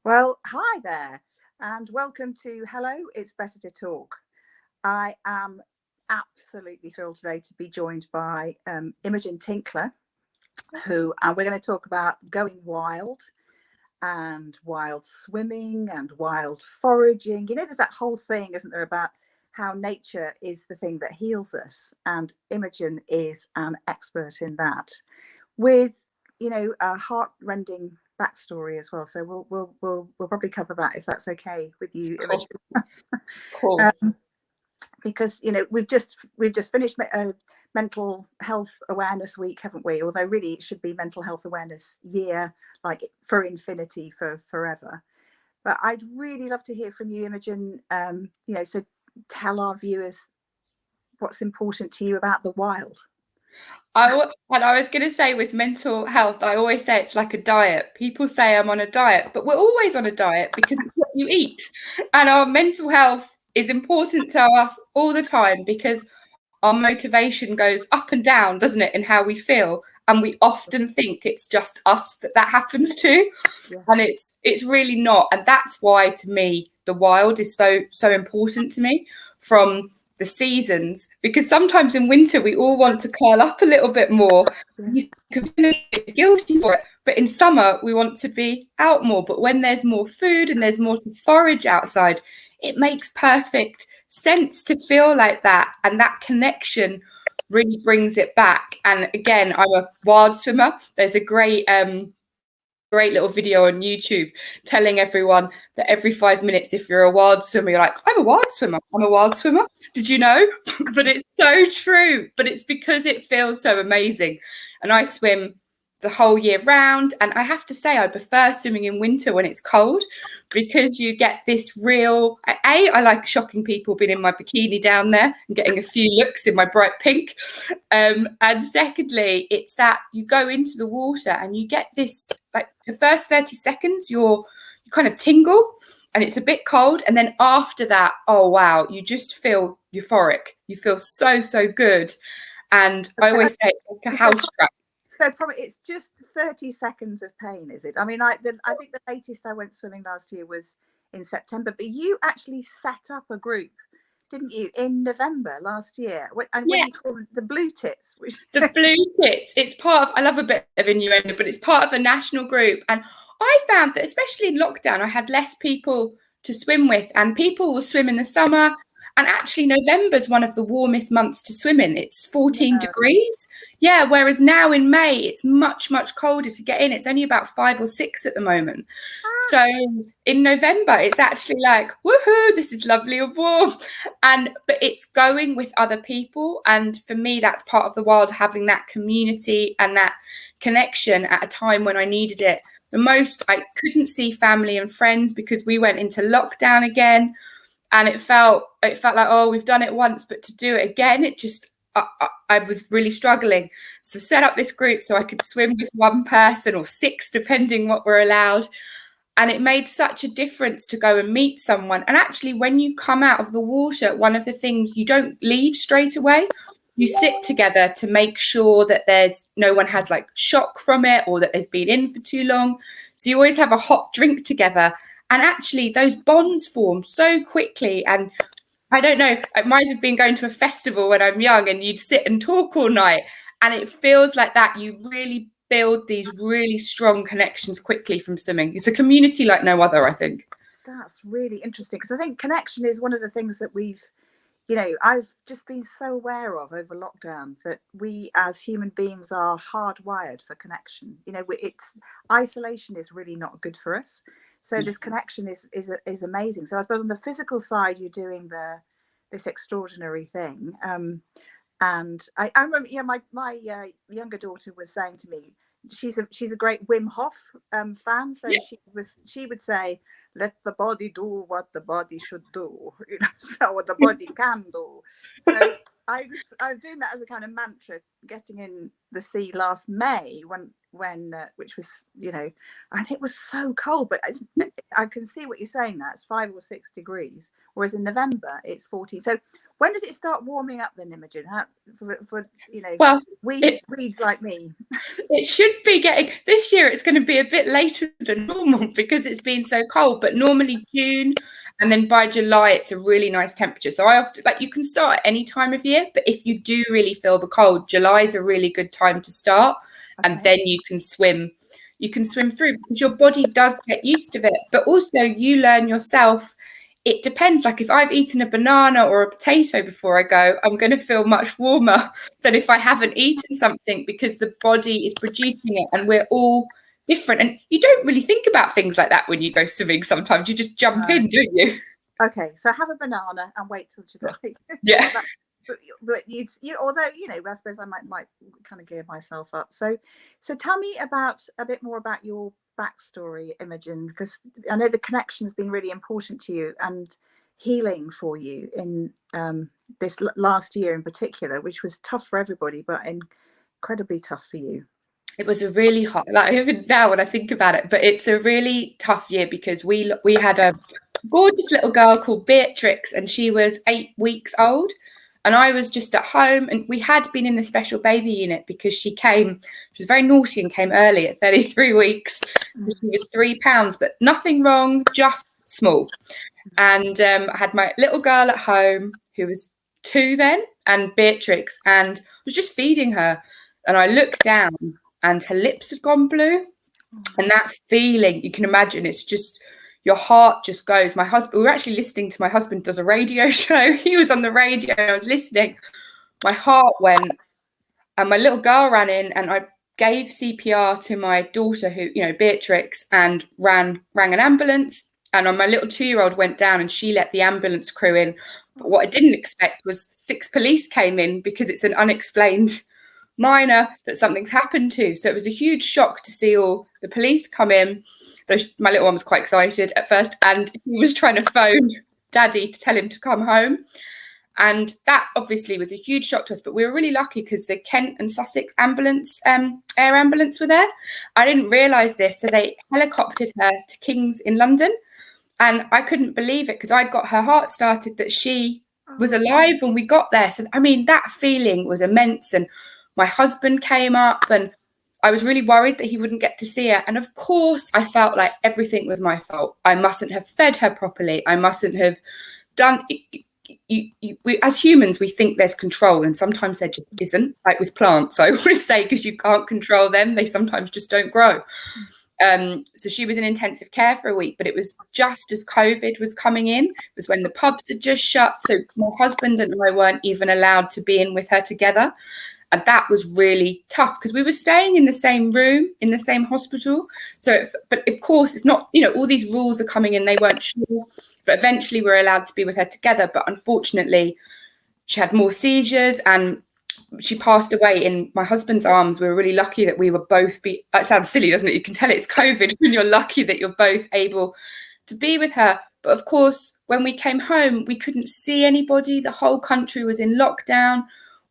Well, hi there, and welcome to Hello, It's Better to Talk. I am absolutely thrilled today to be joined by Imogen Tinkler, who we're going to talk about going wild and wild swimming and wild foraging. You know, there's that whole thing, isn't there, about how nature is the thing that heals us, and Imogen is an expert in that, with a heart-rending backstory as well. So we'll probably cover that if that's okay with you, Cool. Imogen. Cool. Because we've just finished mental health awareness week, haven't we? Although really it should be mental health awareness year, like for infinity, for forever. But I'd really love to hear from you, Imogen. So tell our viewers what's important to you about the wild. I was going to say, with mental health, I always say it's like a diet. People say I'm on a diet, but we're always on a diet because it's what you eat. And our mental health is important to us all the time because our motivation goes up and down, doesn't it, in how we feel. And we often think it's just us that happens to. Yeah. And it's really not. And that's why, to me, the wild is so important to me, from the seasons, because sometimes in winter we all want to curl up a little bit more. You can feel a bit guilty for it, but in summer we want to be out more. But when there's more food and there's more to forage outside, it makes perfect sense to feel like that, and that connection really brings it back. And again, I'm a wild swimmer. There's a great little video on YouTube telling everyone that every 5 minutes, if you're a wild swimmer, you're like, I'm a wild swimmer. Did you know? But it's so true. But it's because it feels so amazing. And I swim the whole year round. And I have to say, I prefer swimming in winter when it's cold, because you get this real, I like shocking people, being in my bikini down there and getting a few looks in my bright pink. And secondly, it's that you go into the water and you get this, like the first 30 seconds, you kind of tingle and it's a bit cold. And then after that, oh, wow, you just feel euphoric. You feel so good. And I always say it's like a house trap. So probably it's just 30 seconds of pain, is it? I mean, I think the latest I went swimming last year was in September, but you actually set up a group, didn't you, in November last year? And what do you call the Blue Tits? The Blue Tits. It's part of, I love a bit of innuendo, but it's part of a national group. And I found that, especially in lockdown, I had less people to swim with, and people will swim in the summer. And actually, November's one of the warmest months to swim in. It's 14 degrees. Yeah, whereas now in May, it's much colder to get in. It's only about 5 or 6 at the moment. So in November, it's actually like, woohoo, this is lovely and warm. But it's going with other people. And for me, that's part of the wild, having that community and that connection at a time when I needed it the most. I couldn't see family and friends because we went into lockdown again. And it felt like, oh, we've done it once, but to do it again, it just, I was really struggling. So set up this group so I could swim with one person or 6, depending what we're allowed. And it made such a difference to go and meet someone. And actually, when you come out of the water, one of the things, you don't leave straight away. You sit together to make sure that no one has like shock from it, or that they've been in for too long. So you always have a hot drink together. And actually, those bonds form so quickly. And I don't know, it might have been going to a festival when I'm young, and you'd sit and talk all night. And it feels like that. You really build these really strong connections quickly from swimming. It's a community like no other, I think. That's really interesting, because I think connection is one of the things that I've just been so aware of over lockdown, that we as human beings are hardwired for connection. Isolation is really not good for us. So this connection is amazing. So I suppose on the physical side, you're doing this extraordinary thing. And I remember, my younger daughter was saying to me, she's a great Wim Hof fan. So she would say, let the body do what the body should do, so what the body can do. So I was doing that as a kind of mantra, getting in the sea last May when which was, and it was so cold, but I can see what you're saying. That's 5 or 6 degrees, whereas in November it's 14. So when does it start warming up then, Imogen? How, for well, weeds like me? It should be getting, this year it's going to be a bit later than normal because it's been so cold, but normally June, and then by July it's a really nice temperature. So I often, like, you can start at any time of year, but if you do really feel the cold, July is a really good time to start. Okay. And then you can swim through because your body does get used to it, but also you learn yourself. It depends. Like if I've eaten a banana or a potato before I go, I'm going to feel much warmer than if I haven't eaten something, because the body is producing it, and we're all different. And you don't really think about things like that when you go swimming. Sometimes you just jump in, don't you? Okay, so have a banana and wait till July. Yeah. But you although I suppose I might kind of gear myself up. So tell me a bit more about your backstory, Imogen, because I know the connection has been really important to you and healing for you in this last year in particular, which was tough for everybody, but incredibly tough for you. It was a really hot, like even now when I think about it, but it's a really tough year because we had a gorgeous little girl called Beatrix, and she was 8 weeks old. And I was just at home, and we had been in the special baby unit because she was very naughty and came early at 33 weeks. She was 3 pounds, but nothing wrong, just small. And I had my little girl at home who was 2 then, and Beatrix, and I was just feeding her. And I looked down and her lips had gone blue. And that feeling, you can imagine, it's just, your heart just goes. My husband, we were actually listening to, my husband does a radio show. He was on the radio and I was listening. My heart went, and my little girl ran in, and I gave CPR to my daughter, who, Beatrix, and rang an ambulance. And my little 2-year-old went down and she let the ambulance crew in. But what I didn't expect was 6 police came in because it's an unexplained minor that something's happened to. So it was a huge shock to see all the police come in. My little one was quite excited at first, and he was trying to phone Daddy to tell him to come home. And that obviously was a huge shock to us, but we were really lucky because the Kent and Sussex ambulance, air ambulance, were there. I didn't realise this, so they helicoptered her to King's in London, and I couldn't believe it because I'd got her heart started that she was alive when we got there. So, I mean, that feeling was immense. And my husband came up, and I was really worried that he wouldn't get to see her. And of course, I felt like everything was my fault. I mustn't have fed her properly. I mustn't have done... as humans, we think there's control, and sometimes there just isn't. Like with plants, I always say, because you can't control them, they sometimes just don't grow. So she was in intensive care for a week, but it was just as COVID was coming in. It was when the pubs had just shut. So my husband and I weren't even allowed to be in with her together. And that was really tough because we were staying in the same room, in the same hospital. So, but of course, it's not, all these rules are coming in. They weren't sure, but eventually we were allowed to be with her together. But unfortunately, she had more seizures and she passed away in my husband's arms. We were really lucky that we were both it sounds silly, doesn't it? You can tell it's COVID when you're lucky that you're both able to be with her. But of course, when we came home, we couldn't see anybody. The whole country was in lockdown.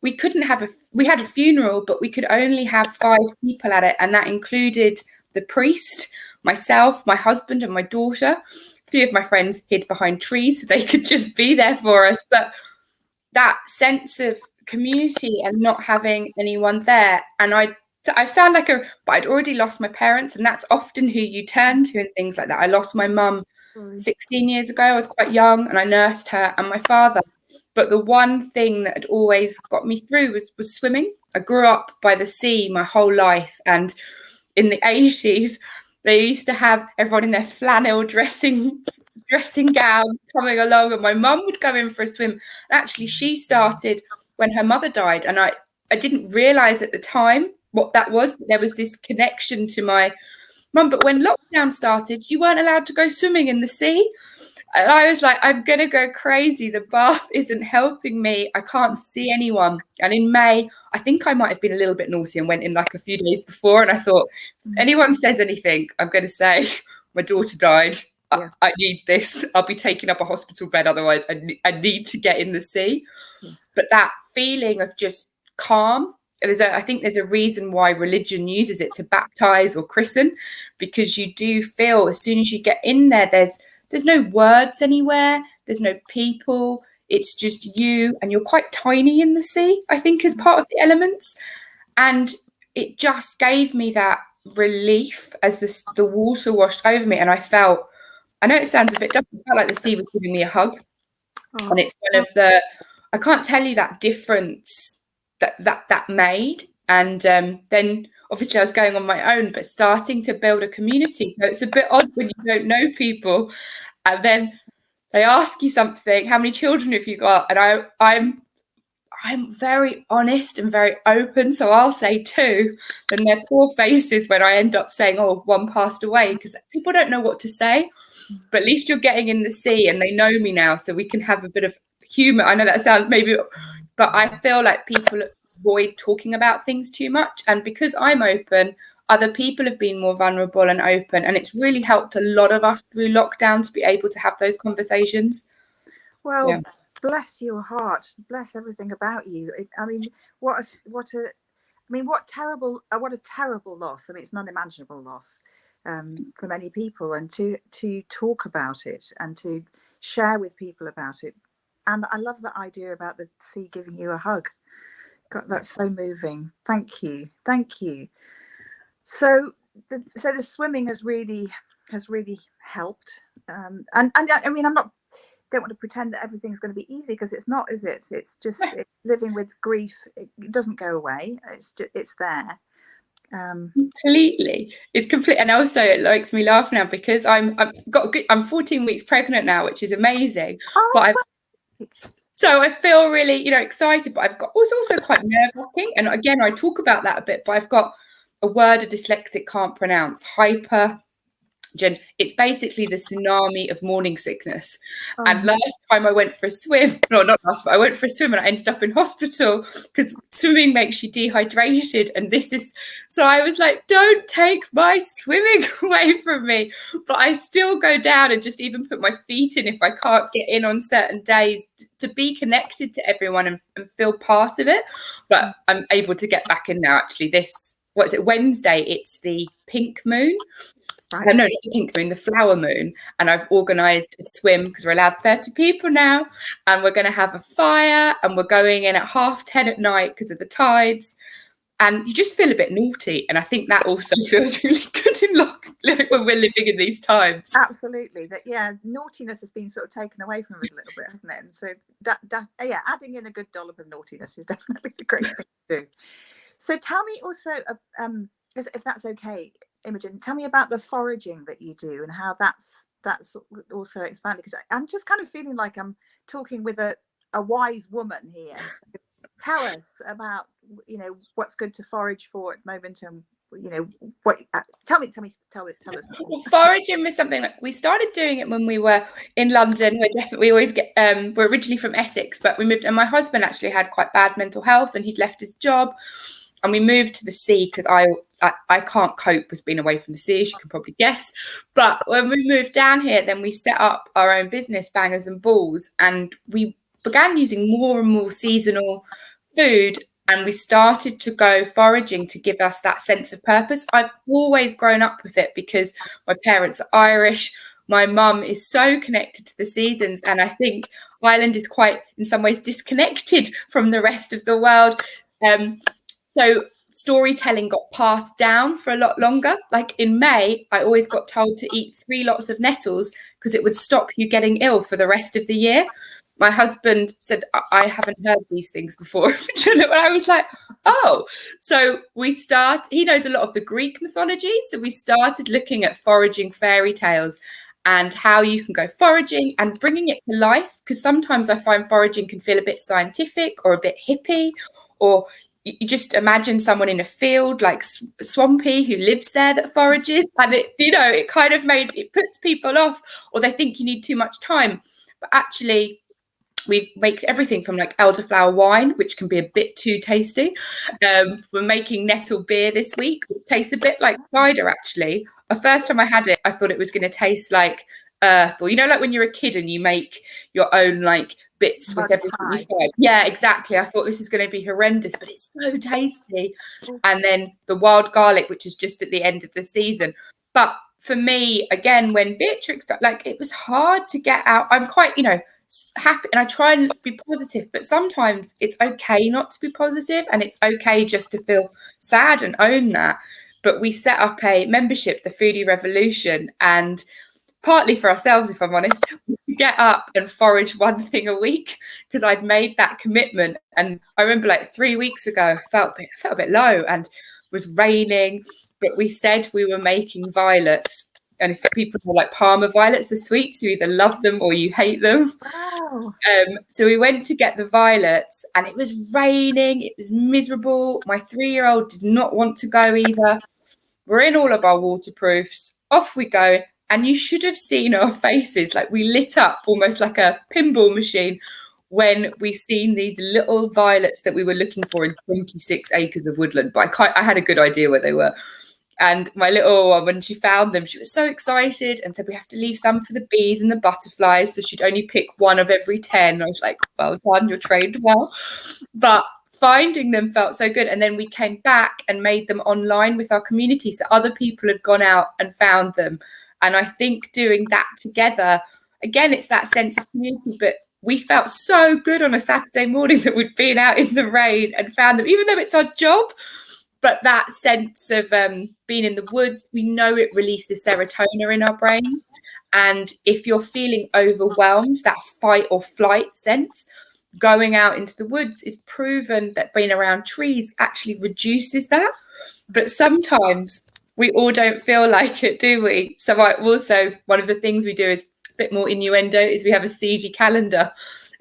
We couldn't we had a funeral, but we could only have 5 people at it. And that included the priest, myself, my husband, and my daughter. A few of my friends hid behind trees so they could just be there for us. But that sense of community and not having anyone there. And I sound like but I'd already lost my parents, and that's often who you turn to and things like that. I lost my mum 16 years ago. I was quite young, and I nursed her, and my father. But the one thing that had always got me through was swimming. I grew up by the sea my whole life. And in the 80s, they used to have everyone in their flannel dressing gown coming along. And my mum would go in for a swim. And actually, she started when her mother died. And I didn't realise at the time what that was. But there was this connection to my mum. But when lockdown started, you weren't allowed to go swimming in the sea. And I was like, I'm going to go crazy. The bath isn't helping me. I can't see anyone. And in May, I think I might have been a little bit naughty and went in like a few days before. And I thought, if anyone says anything, I'm going to say, my daughter died. Yeah. I need this. I'll be taking up a hospital bed. Otherwise, I need to get in the sea. Yeah. But that feeling of just calm I think there's a reason why religion uses it to baptize or christen, because you do feel as soon as you get in there, there's no words anywhere, there's no people, it's just you, and you're quite tiny in the sea, I think, as part of the elements. And it just gave me that relief as the water washed over me, and I know it sounds a bit dumb, I felt like the sea was giving me a hug. And it's one of I can't tell you that difference that made. And then obviously I was going on my own, but starting to build a community. So it's a bit odd when you don't know people, and then they ask you something, how many children have you got? And I'm very honest and very open, so I'll say 2. And their poor faces when I end up saying, oh, 1 passed away, because people don't know what to say. But at least you're getting in the sea, and they know me now, so we can have a bit of humor. I know that sounds maybe, but I feel like people avoid talking about things too much. And because I'm open, other people have been more vulnerable and open. And it's really helped a lot of us through lockdown to be able to have those conversations. Well, yeah. Bless your heart. Bless everything about you. I mean, what a terrible loss. I mean, it's an unimaginable loss for many people, and to talk about it and to share with people about it. And I love that idea about the sea giving you a hug. God, that's so moving. Thank you. So the swimming has really helped. And I mean, don't want to pretend that everything's going to be easy, because it's not, is it? It's just living with grief. It doesn't go away. It's there. Completely. It's complete. And also it makes me laugh now, because I'm 14 weeks pregnant now, which is amazing. But so I feel really, excited, but it's also quite nerve-wracking. And again, I talk about that a bit, but I've got a word a dyslexic can't pronounce, it's basically the tsunami of morning sickness. And last time I went for a swim, I went for a swim and I ended up in hospital because swimming makes you dehydrated. And so I was like, don't take my swimming away from me. But I still go down and just even put my feet in if I can't get in on certain days, to be connected to everyone and feel part of it. But I'm able to get back in now. Actually, Wednesday? It's the pink moon. Right. No, not the pink moon, the flower moon. And I've organised a swim, because we're allowed 30 people now. And we're going to have a fire, and we're going in at 10:30 at night because of the tides. And you just feel a bit naughty. And I think that also feels really good when we're living in these times. Absolutely. Naughtiness has been sort of taken away from us a little bit, hasn't it? And so adding in a good dollop of naughtiness is definitely a great thing to do. So tell me also, if that's okay, Imogen, tell me about the foraging that you do and how that's also expanded, because I'm just kind of feeling like I'm talking with a wise woman here. So tell us about what's good to forage for at the moment, and what tell us more. Foraging was something that we started doing it when we were in London. We always get we're originally from Essex, but we moved, and my husband actually had quite bad mental health and he'd left his job. And we moved to the sea because I can't cope with being away from the sea, as you can probably guess. But when we moved down here, then we set up our own business, Bangers and Balls, and we began using more and more seasonal food, and we started to go foraging to give us that sense of purpose. I've always grown up with it because my parents are Irish. My mum is so connected to the seasons, and I think Ireland is quite, in some ways, disconnected from the rest of the world. So storytelling got passed down for a lot longer. Like in May, I always got told to eat 3 lots of nettles because it would stop you getting ill for the rest of the year. My husband said, I haven't heard these things before. And I was like, oh. So he knows a lot of the Greek mythology. So we started looking at foraging fairy tales and how you can go foraging and bringing it to life. Because sometimes I find foraging can feel a bit scientific or a bit hippie, or you just imagine someone in a field like Swampy who lives there that forages, and it kind of puts people off, or they think you need too much time. But actually, we make everything from like elderflower wine, which can be a bit too tasty. We're making nettle beer this week, which tastes a bit like cider. Actually, the first time I had it, I thought it was going to taste like earth, or like when you're a kid and you make your own like bits with everything you find. Yeah, exactly. I thought this is going to be horrendous, but it's so tasty. And then the wild garlic, which is just at the end of the season. But for me, again, when Beatrix, like, it was hard to get out. I'm quite, happy, and I try and be positive, but sometimes it's okay not to be positive, and it's okay just to feel sad and own that. But we set up a membership, the Foodie Revolution, and partly for ourselves, if I'm honest, we get up and forage one thing a week, because I'd made that commitment. And I remember like 3 weeks ago, I felt a bit low and it was raining, but we said we were making violets. And if people are like Parma violets, the sweets, you either love them or you hate them. Wow. So we went to get the violets, and it was raining. It was miserable. My 3-year-old did not want to go either. We're in all of our waterproofs. Off we go. And you should have seen our faces. Like, we lit up almost like a pinball machine when we seen these little violets that we were looking for in 26 acres of woodland. But I had a good idea where they were. And my little one, when she found them, she was so excited and said, we have to leave some for the bees and the butterflies. So she'd only pick one of every 10. I was like, well done, you're trained well. But finding them felt so good. And then we came back and made them online with our community. So other people had gone out and found them. And I think doing that together, again, it's that sense of community. But we felt so good on a Saturday morning that we'd been out in the rain and found them, even though it's our job. But that sense of being in the woods, we know it releases serotonin in our brains. And if you're feeling overwhelmed, that fight or flight sense, going out into the woods is proven that being around trees actually reduces that. But sometimes we all don't feel like it, do we? So I also, one of the things we do is a bit more innuendo, is we have a seedy calendar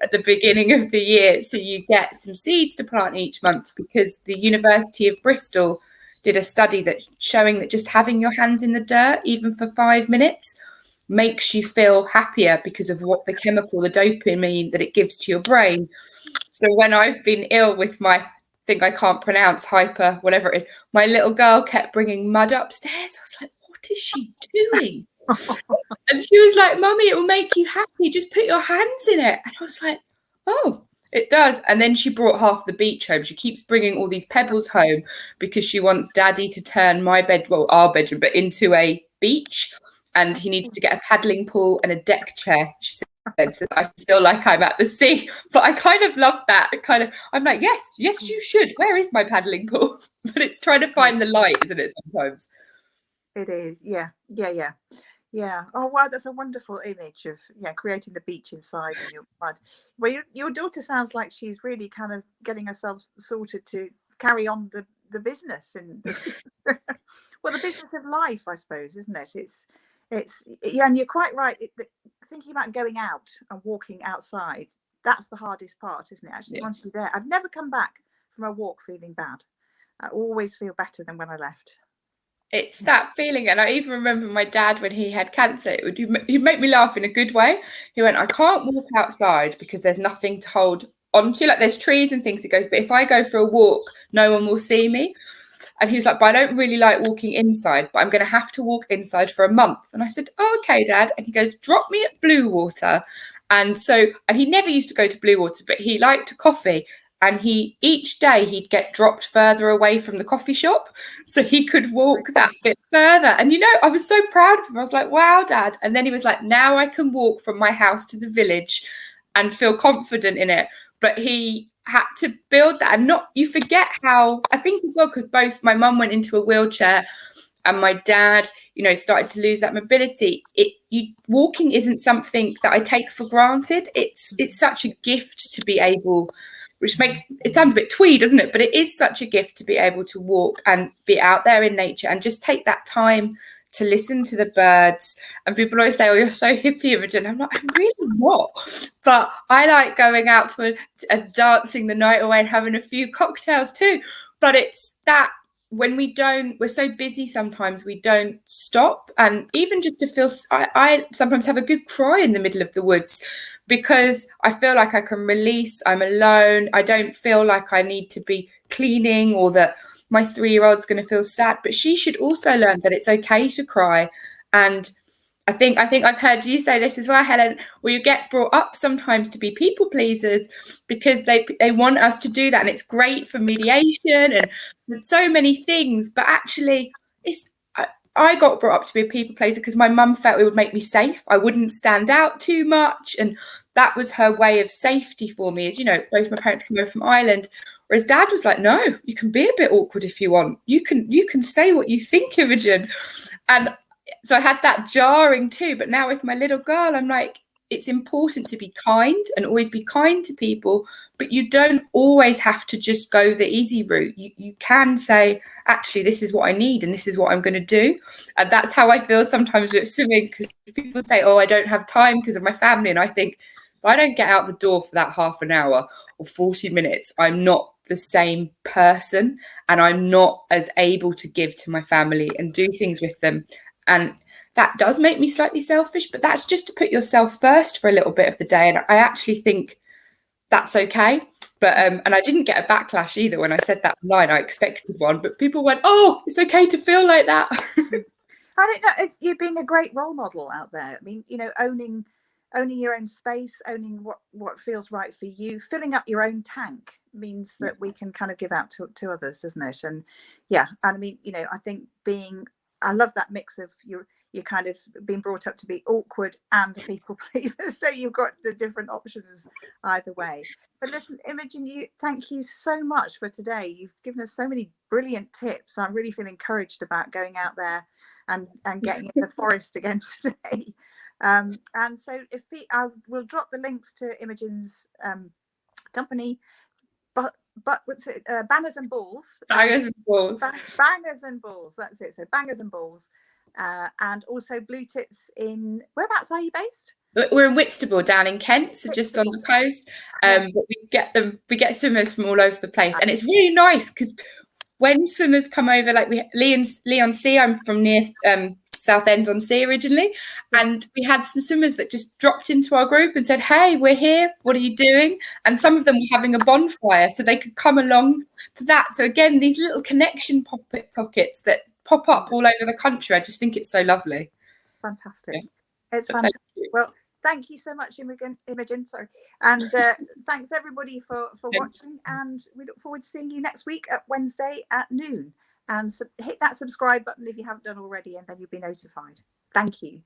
at the beginning of the year. So you get some seeds to plant each month, because the University of Bristol did a study that showing that just having your hands in the dirt, even for 5 minutes, makes you feel happier because of what the chemical, the dopamine that it gives to your brain. So when I've been ill with my thing I can't pronounce, hyper, whatever it is, my little girl kept bringing mud upstairs. I was like, what is she doing? And she was like, Mummy, it will make you happy. Just put your hands in it. And I was like, oh, it does. And then she brought half the beach home. She keeps bringing all these pebbles home because she wants Daddy to turn our bedroom, but into a beach. And he needs to get a paddling pool and a deck chair, she said, so that I feel like I'm at the sea. But I kind of love that. I'm like, yes, you should. Where is my paddling pool? But it's trying to find the light, isn't it, sometimes? It is, yeah. Oh wow, that's a wonderful image of creating the beach inside and your mud. Well, your daughter sounds like she's really kind of getting herself sorted to carry on the business and well, the business of life, I suppose, isn't it? It's and you're quite right. Thinking about going out and walking outside, that's the hardest part, isn't it? Actually, once you're there, I've never come back from a walk feeling bad. I always feel better than when I left. It's that feeling. And I even remember my dad, when he had cancer, he'd make me laugh in a good way. He went, I can't walk outside because there's nothing to hold onto. Like, there's trees and things, it goes, but if I go for a walk, no one will see me. And he was like, but I don't really like walking inside, but I'm going to have to walk inside for a month. And I said, oh, okay, Dad. And he goes, drop me at Blue Water. And he never used to go to Blue Water, but he liked coffee. And each day he'd get dropped further away from the coffee shop so he could walk that bit further. And, I was so proud of him. I was like, wow, Dad. And then he was like, now I can walk from my house to the village and feel confident in it. But he had to build that. And you forget how, I think as well, because both my mum went into a wheelchair and my dad, started to lose that mobility. Walking isn't something that I take for granted. It's such a gift to be able, which makes it sounds a bit twee, doesn't it? But it is such a gift to be able to walk and be out there in nature and just take that time to listen to the birds. And people always say, oh, you're so hippie, Imogen. I'm like, I'm really not. But I like going out to dancing the night away and having a few cocktails too. But it's that when we're so busy sometimes we don't stop. And even just to feel, I sometimes have a good cry in the middle of the woods, because I feel like I can release, I'm alone. I don't feel like I need to be cleaning or that my 3-year-old's going to feel sad. But she should also learn that it's okay to cry. And I think I've heard you say this as well, Helen, where you get brought up sometimes to be people pleasers because they want us to do that, and it's great for mediation and so many things. But actually, I got brought up to be a people pleaser because my mum felt it would make me safe. I wouldn't stand out too much, and that was her way of safety for me. As you know, both my parents came over from Ireland, whereas Dad was like, "No, you can be a bit awkward if you want. You can say what you think, Imogen," and so I had that jarring too. But now with my little girl, I'm like, it's important to be kind and always be kind to people, but you don't always have to just go the easy route. You can say, actually, this is what I need and this is what I'm going to do. And that's how I feel sometimes with swimming, because people say, oh, I don't have time because of my family. And I think, if I don't get out the door for that half an hour or 40 minutes, I'm not the same person, and I'm not as able to give to my family and do things with them. And that does make me slightly selfish, but that's just to put yourself first for a little bit of the day. And I actually think that's okay. But and I didn't get a backlash either when I said that online. I expected one, but people went, oh, it's okay to feel like that. I don't know if you're being a great role model out there. I mean, you know, owning your own space, owning what feels right for you, filling up your own tank means that we can kind of give out to others, doesn't it? And yeah, and I mean, you know, I think I love that mix of you're kind of being brought up to be awkward and a people pleaser, so you've got the different options either way. But listen, Imogen, thank you so much for today. You've given us so many brilliant tips. I really feel encouraged about going out there and getting in the forest again today. And so I will drop the links to Imogen's company, but what's it? Banners and Balls. Bangers and Balls. Bangers and Balls. That's it. So Bangers and Balls, and also Blue Tits. Whereabouts are you based? We're in Whitstable, down in Kent, so just on the coast. But we get swimmers from all over the place, and it's really nice because when swimmers come over, like Leon-Sea, I'm from near Southend-on-Sea originally, and we had some swimmers that just dropped into our group and said, hey, we're here, what are you doing? And some of them were having a bonfire, so they could come along to that. So again, these little connection pockets that pop up all over the country, I just think it's so lovely. Fantastic. Yeah. It's fantastic. Well, thank you so much, Imogen. Sorry, and thanks everybody for watching, and we look forward to seeing you next week at Wednesday at noon. And hit that subscribe button if you haven't done already, and then you'll be notified. Thank you.